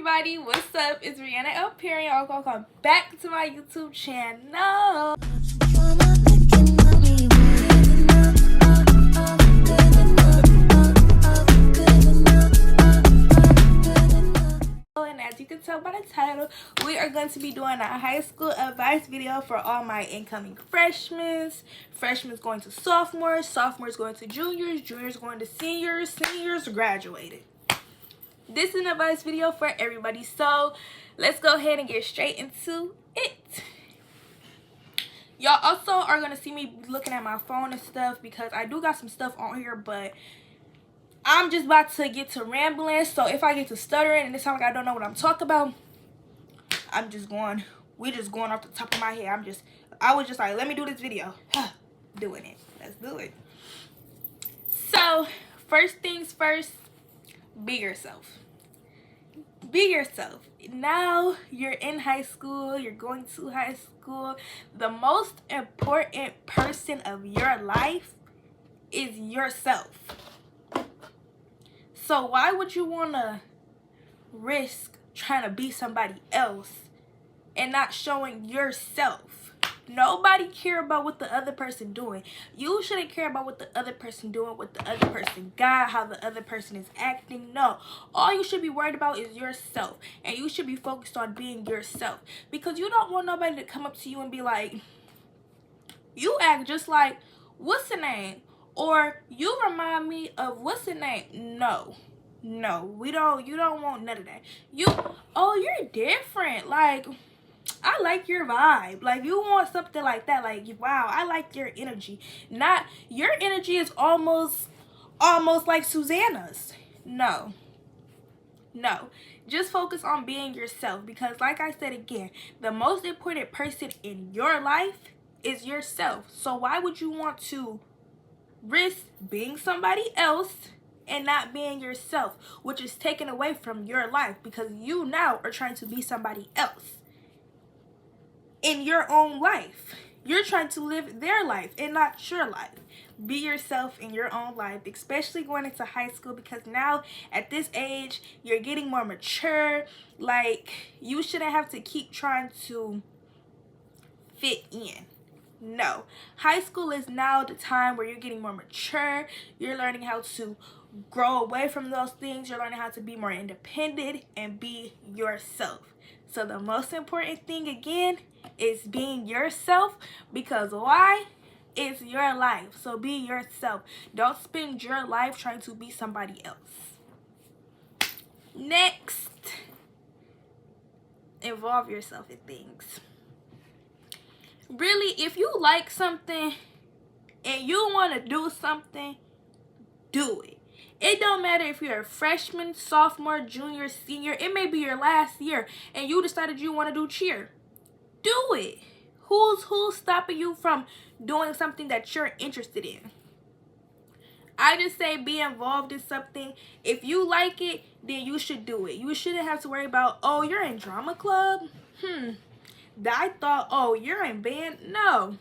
everybody, what's up? It's Rihanna L. Perry. Welcome back to my YouTube channel. And as you can tell by the title, we are going to be doing a high school advice video for all my incoming freshmen. Freshmen going to sophomores, sophomores going to juniors, juniors going to seniors, seniors graduated. This is an advice video for everybody, so let's go ahead and get straight into it. Y'all also are going to see me looking at my phone and stuff because I do got some stuff on here, but I'm just about to get to rambling. So if I get to stuttering and it sounds like I don't know what I'm talking about, we're just going off the top of my head. I was just like, let me do this video. Doing it. Let's do it. So first things first, be yourself. Be yourself. Now you're in high school, you're going to high school. The most important person of your life is yourself. So why would you want to risk trying to be somebody else and not showing yourself? Nobody care about what the other person doing. You shouldn't care about what the other person doing, what the other person got, how the other person is acting. No. All you should be worried about is yourself. And you should be focused on being yourself. Because you don't want nobody to come up to you and be like, you act just like, what's the name? Or you remind me of what's the name? No, you don't want none of that. You're different. Like, I like your vibe. Like, you want something like that. Like, wow, I like your energy. Not, your energy is almost like Susanna's. No. Just focus on being yourself. Because like I said again, the most important person in your life is yourself. So why would you want to risk being somebody else and not being yourself, which is taken away from your life because you now are trying to be somebody else in your own life. You're trying to live their life and not your life. Be yourself in your own life, especially going into high school, because now at this age you're getting more mature. Like, you shouldn't have to keep trying to fit in. No, high school is now the time where you're getting more mature. You're learning how to grow away from those things. You're learning how to be more independent and be yourself. So the most important thing again is being yourself, because why? It's your life. So be yourself. Don't spend your life trying to be somebody else. Next, involve yourself in things. Really, if you like something and you want to do something, do it. It don't matter if you're a freshman, sophomore, junior, senior. It may be your last year and you decided you want to do cheer. Do it. Who's stopping you from doing something that you're interested in? I just say be involved in something. If you like it, then you should do it. You shouldn't have to worry about, oh, you're in drama club? I thought, oh, you're in band. No.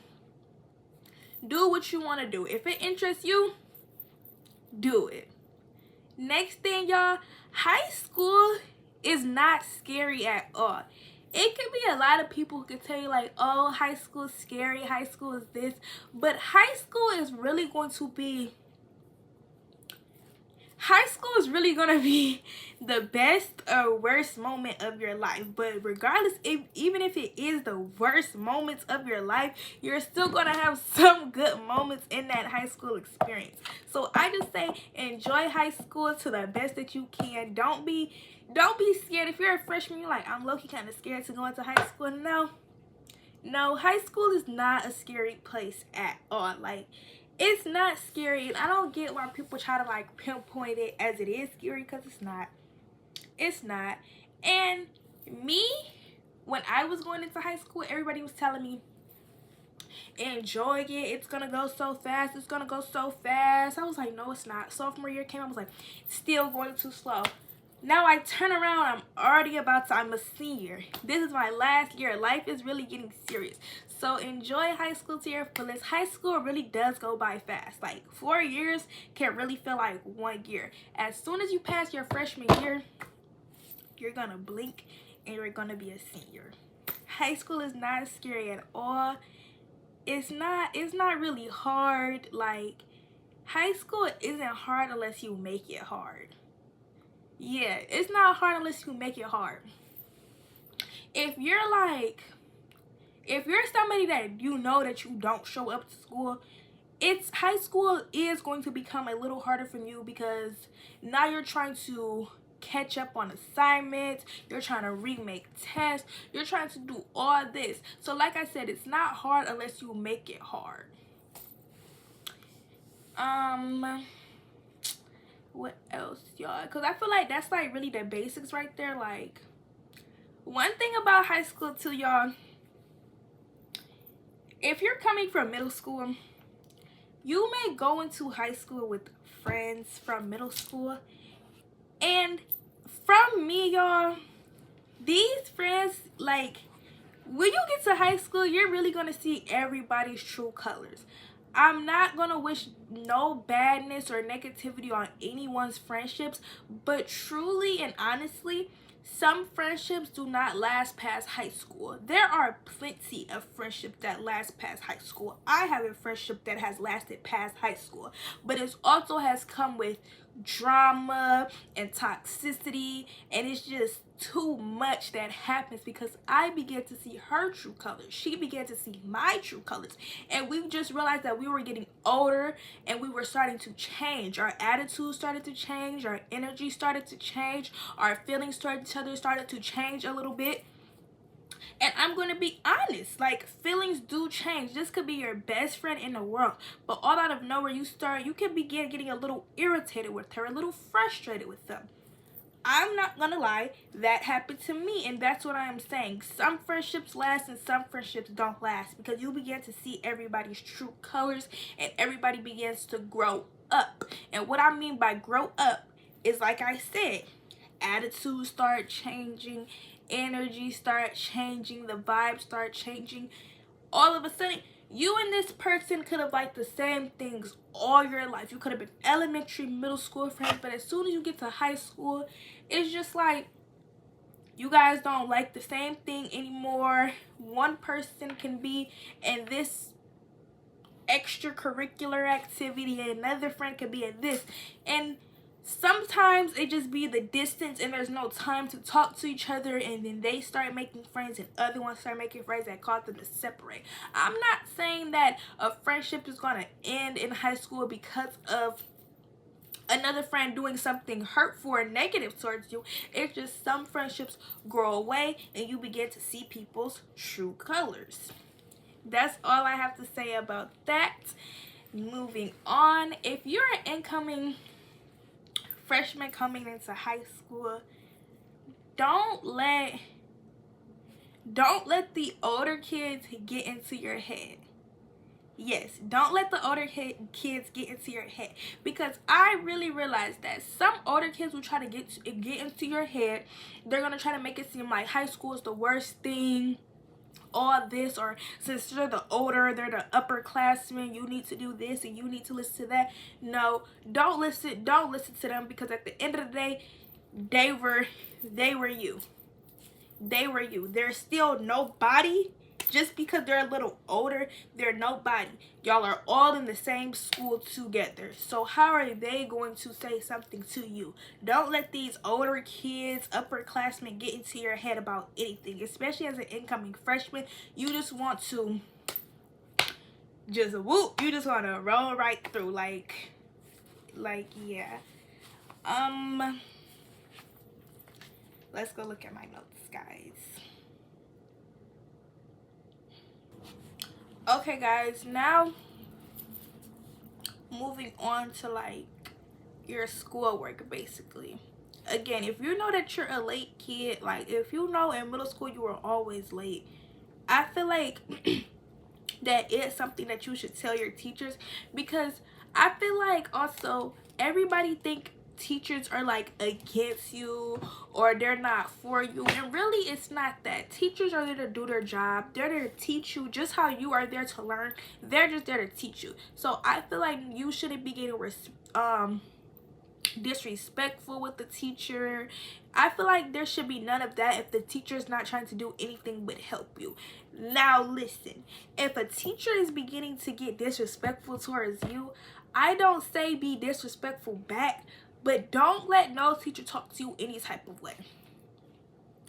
Do what you want to do. If it interests you, do it. Next thing, y'all, high school is not scary at all. It could be a lot of people who could tell you like, oh, high school is scary, high school is this. But high school is really going to be the best or worst moment of your life. But regardless, even if it is the worst moments of your life, you're still going to have some good moments in that high school experience. So I just say enjoy high school to the best that you can. Don't be scared. If you're a freshman, you're like, I'm low-key kind of scared to go into high school. No, high school is not a scary place at all. Like, it's not scary. And I don't get why people try to like pinpoint it as it is scary, because it's not. It's not. And me, when I was going into high school, everybody was telling me, enjoy it, it's gonna go so fast, it's gonna go so fast. I was like, no, it's not. Sophomore year came, I was like, it's still going too slow. Now I turn around, I'm a senior. This is my last year. Life is really getting serious. So enjoy high school to your fullest. High school really does go by fast. Like 4 years can really feel like 1 year. As soon as you pass your freshman year, you're gonna blink and you're gonna be a senior. High school is not scary at all. It's not really hard. Like, high school isn't hard unless you make it hard. Yeah, it's not hard unless you make it hard. If you're somebody that you know that you don't show up to school, high school is going to become a little harder for you, because now you're trying to catch up on assignments, you're trying to remake tests, you're trying to do all this. So like I said, it's not hard unless you make it hard. What else, y'all? Because I feel like that's like really the basics right there. Like, one thing about high school too, y'all, if you're coming from middle school, you may go into high school with friends from middle school, and from me, y'all, these friends, like, when you get to high school, you're really gonna see everybody's true colors. I'm not gonna wish no badness or negativity on anyone's friendships, but truly and honestly, some friendships do not last past high school. There are plenty of friendships that last past high school. I have a friendship that has lasted past high school, but it also has come with drama and toxicity, and it's just too much that happens, because I began to see her true colors, she began to see my true colors, and we just realized that we were getting older and we were starting to change. Our attitudes started to change, our energy started to change, our feelings toward each other started to change a little bit. And I'm going to be honest, like, feelings do change. This could be your best friend in the world, but all out of nowhere you can begin getting a little irritated with her, a little frustrated with them. I'm not gonna lie, that happened to me, and that's what I am saying. Some friendships last and some friendships don't last, because you begin to see everybody's true colors and everybody begins to grow up. And what I mean by grow up is, like I said, attitudes start changing, energy start changing, the vibes start changing. All of a sudden, you and this person could have liked the same things all your life. You could have been elementary, middle school friends, but as soon as you get to high school, it's just like you guys don't like the same thing anymore. One person can be in this extracurricular activity, and another friend could be in this, and sometimes it just be the distance and there's no time to talk to each other, and then they start making friends and other ones start making friends that cause them to separate. I'm not saying that a friendship is going to end in high school because of another friend doing something hurtful or negative towards you. It's just some friendships grow away and you begin to see people's true colors. That's all I have to say about that. Moving on, if you're an incoming freshman coming into high school, don't let the older kids get into your head. Yes, don't let the older kids get into your head, because I really realized that some older kids will try to get into your head. They're gonna try to make it seem like high school is the worst thing, all this, or since they're the older, they're the upperclassmen, you need to do this and you need to listen to that. No, don't listen to them, because at the end of the day, they were you. They're still nobody. Just because they're a little older, they're nobody. Y'all are all in the same school together. So how are they going to say something to you? Don't let these older kids, upperclassmen, get into your head about anything. Especially as an incoming freshman, you just want to just whoop. You just want to roll right through. Like yeah. Let's go look at my notes, guys. Okay, guys, now moving on to like your schoolwork, basically. Again, if you know that you're a late kid, like if you know in middle school you were always late, I feel like that is something that you should tell your teachers, because I feel like also everybody think teachers are like against you or they're not for you, and really it's not that. Teachers are there to do their job. They're there to teach you just how you are there to learn. They're just there to teach you. So I feel like you shouldn't be getting disrespectful with the teacher. I feel like there should be none of that if the teacher is not trying to do anything but help you. Now listen, if a teacher is beginning to get disrespectful towards you, I don't say be disrespectful back, but don't let no teacher talk to you any type of way.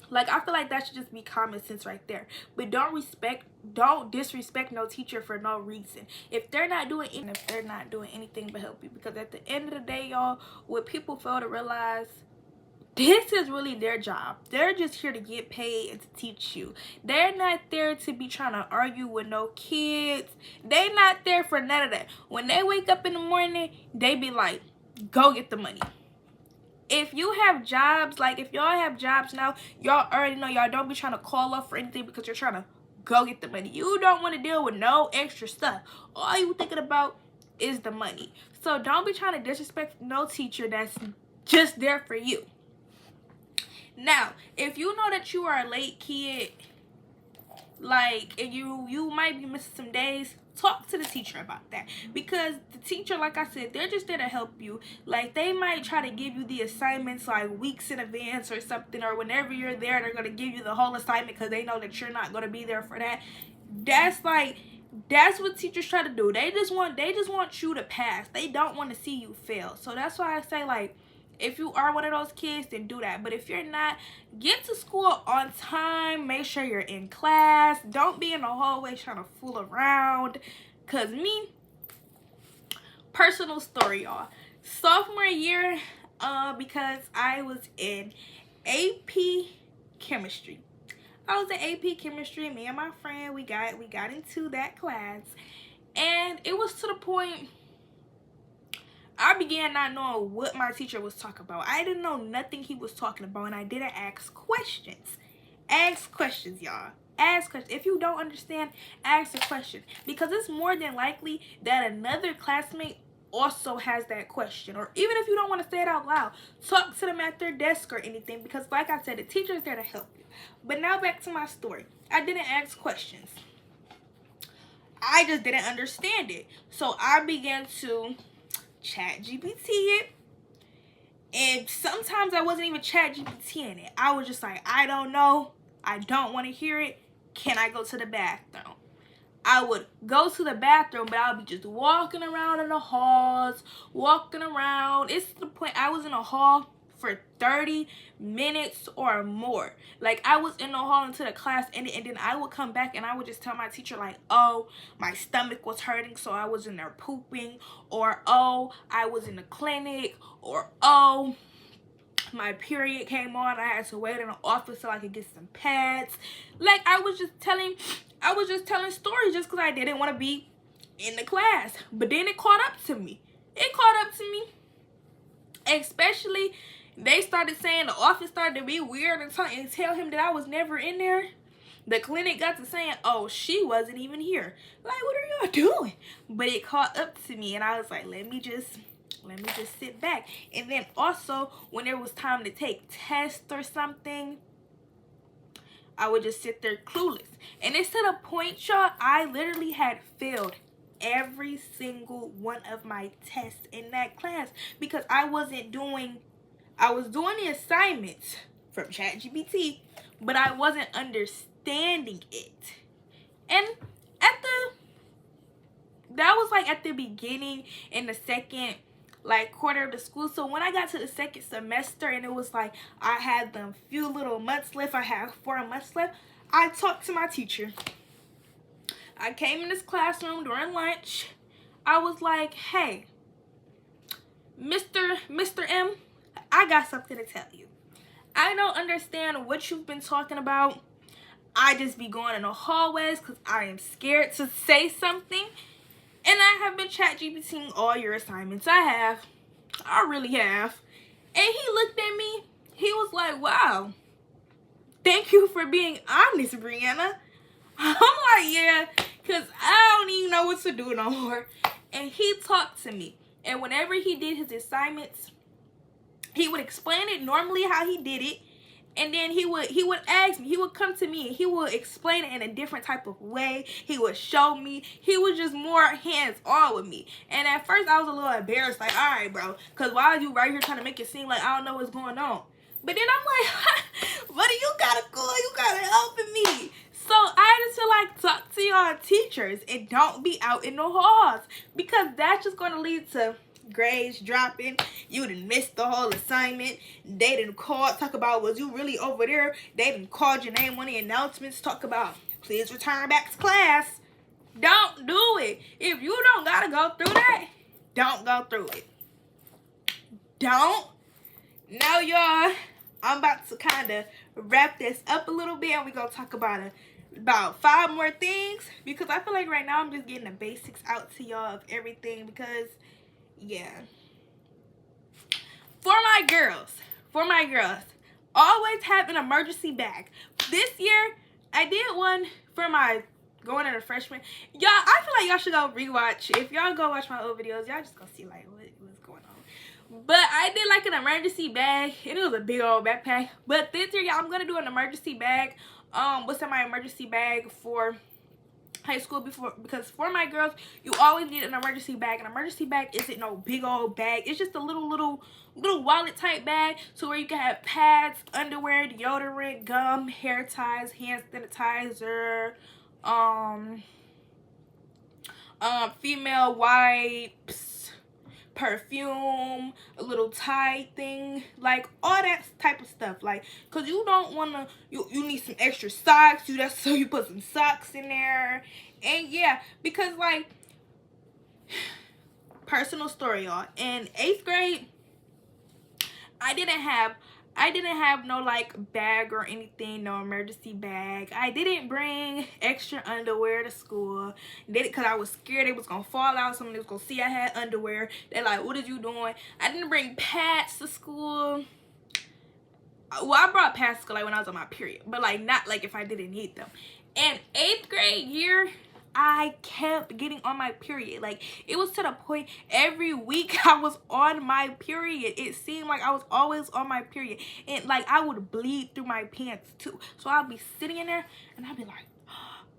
Like, I feel like that should just be common sense right there. But don't disrespect no teacher for no reason. If they're not doing anything but help you. Because at the end of the day, y'all, what people fail to realize, this is really their job. They're just here to get paid and to teach you. They're not there to be trying to argue with no kids. They're not there for none of that. When they wake up in the morning, they be like, go get the money. If you have jobs, like if y'all have jobs now, y'all already know y'all don't be trying to call up for anything because you're trying to go get the money. You don't want to deal with no extra stuff. All you thinking about is the money. So don't be trying to disrespect no teacher that's just there for you. Now, if you know that you are a late kid, like, and you might be missing some days, talk to the teacher about that. Because the teacher, like I said, they're just there to help you. Like, they might try to give you the assignments like weeks in advance or something, or whenever you're there, they're going to give you the whole assignment because they know that you're not going to be there for that. That's what teachers try to do. They just want you to pass. They don't want to see you fail. So that's why I say, like, if you are one of those kids, then do that. But if you're not, get to school on time. Make sure you're in class. Don't be in the hallway trying to fool around. Because me, personal story, y'all. Sophomore year, because I was in AP Chemistry. I was in AP Chemistry. Me and my friend, we got into that class. And it was to the point I began not knowing what my teacher was talking about. I didn't know nothing he was talking about, and I didn't ask questions. Ask questions, y'all. Ask questions. If you don't understand, ask a question. Because it's more than likely that another classmate also has that question. Or even if you don't want to say it out loud, talk to them at their desk or anything. Because like I said, the teacher is there to help you. But now back to my story. I didn't ask questions. I just didn't understand it. So I began to chat GPT it, and sometimes I wasn't even chat GPT in it. I was just like, I don't know, I don't want to hear it, can I go to the bathroom? I would go to the bathroom, but I would be just walking around in the halls, walking around. It's to the point I was in a hall for 30 minutes or more. Like, I was in the hall until the class ended, and then I would come back and I would just tell my teacher, like, oh, my stomach was hurting, so I was in there pooping, or oh, I was in the clinic, or oh, my period came on, I had to wait in the office so I could get some pads. Like, I was just telling stories just because I didn't want to be in the class. But then it caught up to me. Especially, they started saying, the office started to be weird and tell him that I was never in there. The clinic got to saying, oh, she wasn't even here. Like, what are y'all doing? But it caught up to me, and I was like, let me just sit back. And then also, when there was time to take tests or something, I would just sit there clueless. And it's to the point, y'all, I literally had failed every single one of my tests in that class because I was doing the assignments from ChatGPT, but I wasn't understanding it. And that was like at the beginning in the second quarter of the school. So when I got to the second semester and it was like I had them few little months left, I have 4 months left, I talked to my teacher. I came in this classroom during lunch. I was like, hey, Mr. M, I got something to tell you. I don't understand what you've been talking about. I just be going in the hallways because I am scared to say something. And I have been ChatGPTing all your assignments. I really have. And he looked at me. He was like, wow, thank you for being honest, Brianna. I'm like, yeah, because I don't even know what to do no more. And he talked to me. And whenever he did his assignments, he would explain it normally how he did it. And then he would ask me, he would come to me, and he would explain it in a different type of way. He would show me. He was just more hands-on with me. And at first I was a little embarrassed, like, all right, bro, because why are you right here trying to make it seem like I don't know what's going on? But then I'm like, buddy, you gotta go, you gotta help me. So I just feel like talk to y'all teachers and don't be out in the halls, because that's just gonna lead to grades dropping. You done missed the whole assignment. They done called, talk about, was you really over there? They done called your name on the announcements, talk about, please return back to class. Don't do it. If you don't gotta go through that, don't go through it. Don't. Now, y'all, I'm about to kind of wrap this up a little bit, and we're gonna talk about 5 more things, because I feel like right now I'm just getting the basics out to y'all of everything, because yeah. For my girls, always have an emergency bag. This year, I did one for my going into freshman. Y'all, I feel like y'all should go rewatch. If y'all go watch my old videos, y'all just gonna see like what's going on. But I did like an emergency bag, and it was a big old backpack. But this year, y'all, I'm gonna do an emergency bag. What's in my emergency bag for high school, because for my girls, you always need an emergency bag. An emergency bag isn't no big old bag. It's just a little wallet type bag, so where you can have pads, underwear, deodorant, gum, hair ties, hand sanitizer, female wipes, perfume, a little tie thing, like all that type of stuff. Like, cause you don't wanna, you need some extra socks. So you put some socks in there. And yeah, because like, personal story, y'all, in 8th grade, I didn't have no like bag or anything, no emergency bag. I didn't bring extra underwear to school. Did it because I was scared it was gonna fall out. Someone was gonna see I had underwear. They're like, what are you doing? I didn't bring pads to school. Well, I brought pads to school like when I was on my period, but like not like if I didn't need them. And 8th grade year, I kept getting on my period. Like, it was to the point every week I was on my period. It seemed like I was always on my period. And like, I would bleed through my pants too. So I'll be sitting in there and I'll be like,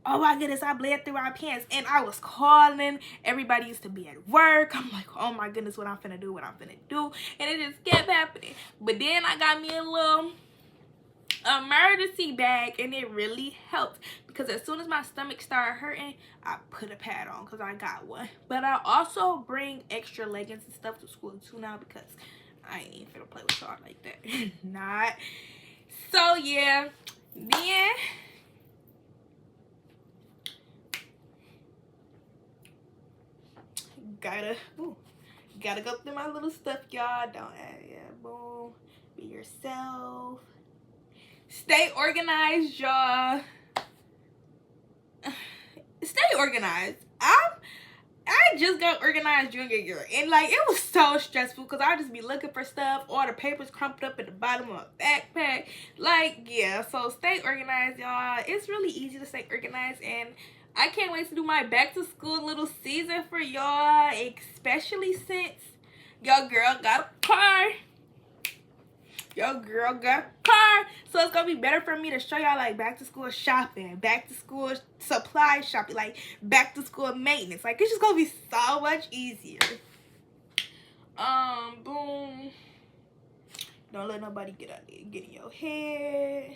oh my goodness, I bled through my pants. And I was calling. Everybody used to be at work. I'm like, oh my goodness, what I'm finna do. And it just kept happening. But then I got me a little emergency bag, and it really helped, because as soon as my stomach started hurting, I put a pad on because I got one. But I also bring extra leggings and stuff to school too now, because I ain't even finna play with y'all like that. Not. So yeah, then gotta go through my little stuff, y'all. Don't boom, be yourself. Stay organized, y'all. Stay organized. I just got organized junior year, and like, it was so stressful because I just be looking for stuff, all the papers crumpled up at the bottom of my backpack. Like, yeah, so stay organized, y'all. It's really easy to stay organized, and I can't wait to do my back to school little season for y'all, especially since your girl got a car. Your girl got a car, so it's gonna be better for me to show y'all like back to school shopping, back to school supply shopping, like back to school maintenance. Like, it's just gonna be so much easier. Boom. Don't let nobody get in your head.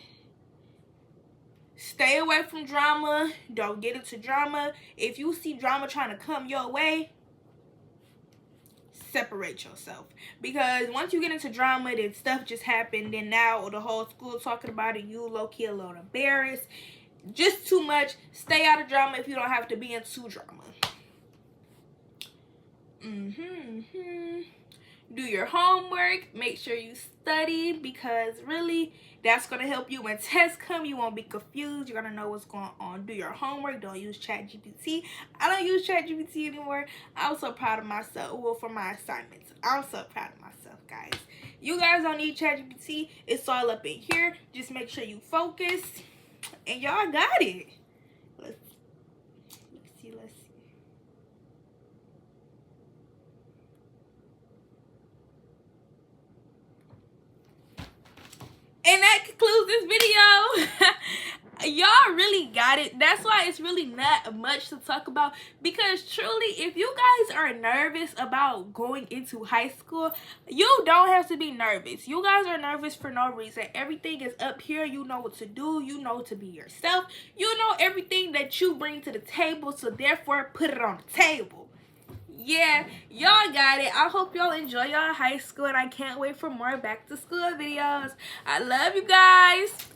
Stay away from drama. Don't get into drama. If you see drama trying to come your way, separate yourself, because once you get into drama, then stuff just happened, and now the whole school talking about it, you low-key a little embarrassed. Just too much. Stay out of drama if you don't have to be into drama. Do your homework. Make sure you study, because really that's going to help you when tests come. You won't be confused. You're going to know what's going on. Do your homework. Don't use ChatGPT. I don't use ChatGPT anymore. I'm so proud of myself. Well, for my assignments, I'm so proud of myself, guys. You guys don't need ChatGPT. It's all up in here. Just make sure you focus, and y'all got it. Let's see. And that concludes got it. That's why it's really not much to talk about, because truly, if you guys are nervous about going into high school, you don't have to be nervous. You guys are nervous for no reason. Everything is up here. You know what to do. You know to be yourself. You know everything that you bring to the table, so therefore put it on the table. Yeah, y'all got it. I hope y'all enjoy y'all high school, and I can't wait for more back to school videos. I love you guys.